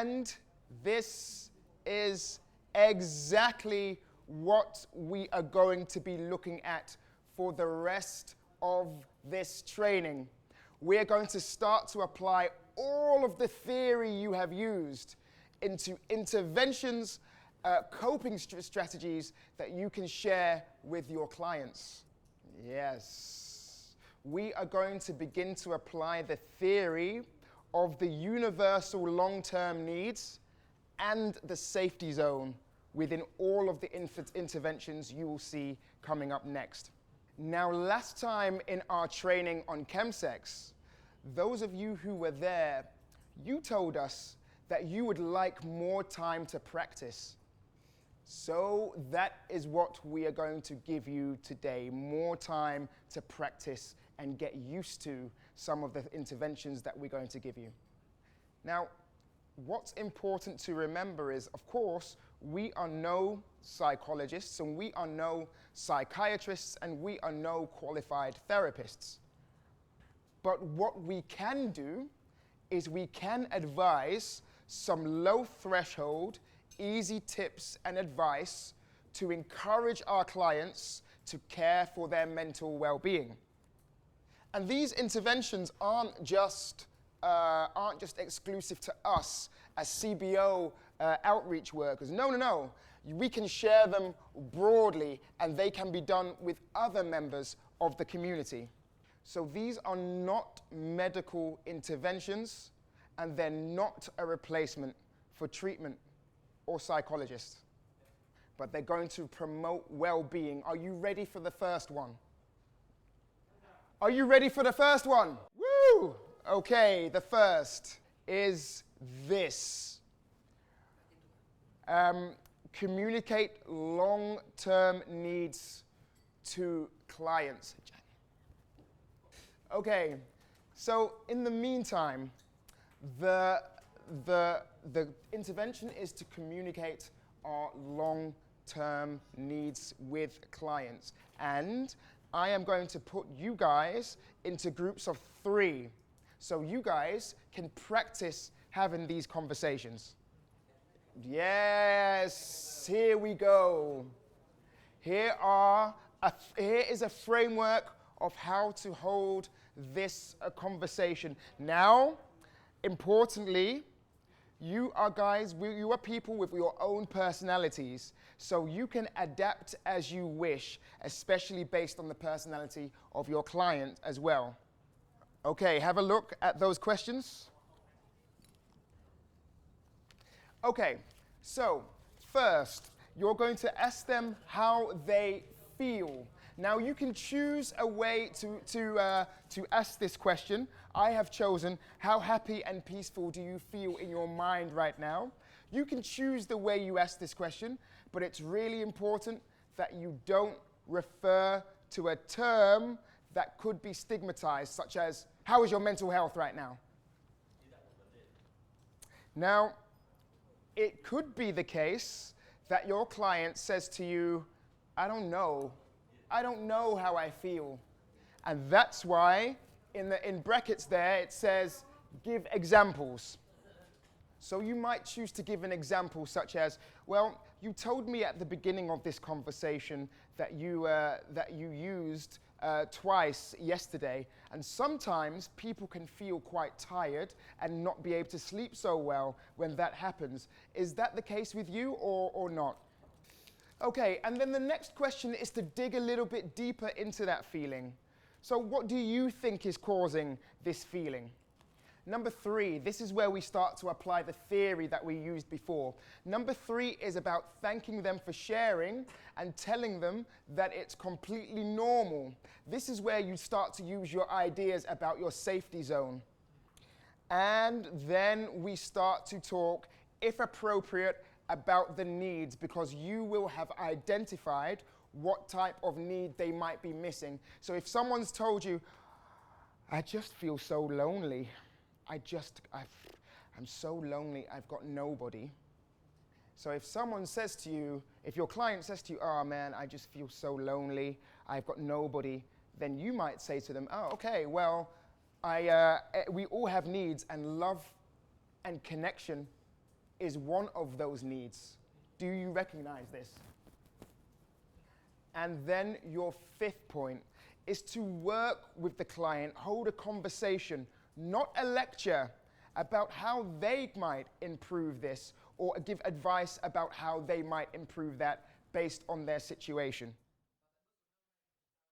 And this is exactly what we are going to be looking at for the rest of this training. We're going to start to apply all of the theory you have used into interventions, coping strategies that you can share with your clients. Yes. We are going to begin to apply the theory of the universal long-term needs and the safety zone within all of the interventions you will see coming up next. Now, last time in our training on chemsex, those of you who were there, you told us that you would like more time to practice. So that is what we are going to give you today, more time to practice and get used to some of the interventions that we're going to give you. Now, what's important to remember is, of course, we are no psychologists and we are no psychiatrists and we are no qualified therapists. But what we can do is we can advise some low threshold, easy tips and advice to encourage our clients to care for their mental well-being. And these interventions aren't just exclusive to us as CBO outreach workers. No. We can share them broadly and they can be done with other members of the community. So these are not medical interventions and they're not a replacement for treatment or psychologists. But they're going to promote well-being. Are you ready for the first one? Are you ready for the first one? Woo! Okay, the first is this. Communicate long-term needs to clients. Okay, so in the meantime, the intervention is to communicate our long-term needs with clients. And I am going to put you guys into groups of 3. So you guys can practice having these conversations. Yes, here we go. Here is a framework of how to hold this conversation. Now, importantly, you are people with your own personalities, so you can adapt as you wish, especially based on the personality of your client as well. Okay, have a look at those questions. Okay, so first, you're going to ask them how they feel. Now, you can choose a way to ask this question. I have chosen, how happy and peaceful do you feel in your mind right now? You can choose the way you ask this question, but it's really important that you don't refer to a term that could be stigmatized, such as, how is your mental health right now? Now, it could be the case that your client says to you, I don't know how I feel. And that's why in brackets there it says, give examples. So you might choose to give an example such as, well, you told me at the beginning of this conversation that you used twice yesterday, and sometimes people can feel quite tired and not be able to sleep so well when that happens. Is that the case with you or not? Okay, and then the next question is to dig a little bit deeper into that feeling. So what do you think is causing this feeling? Number 3, this is where we start to apply the theory that we used before. Number 3 is about thanking them for sharing and telling them that it's completely normal. This is where you start to use your ideas about your safety zone. And then we start to talk, if appropriate, about the needs, because you will have identified what type of need they might be missing. So if someone's told you, I just feel so lonely, I'm so lonely, I've got nobody. So if someone says to you, if your client says to you, oh man, I just feel so lonely, I've got nobody, then you might say to them, oh, okay, well, we all have needs, and love and connection is one of those needs. Do you recognize this? And then your fifth point is to work with the client, hold a conversation, not a lecture, about how they might improve this or give advice about how they might improve that based on their situation.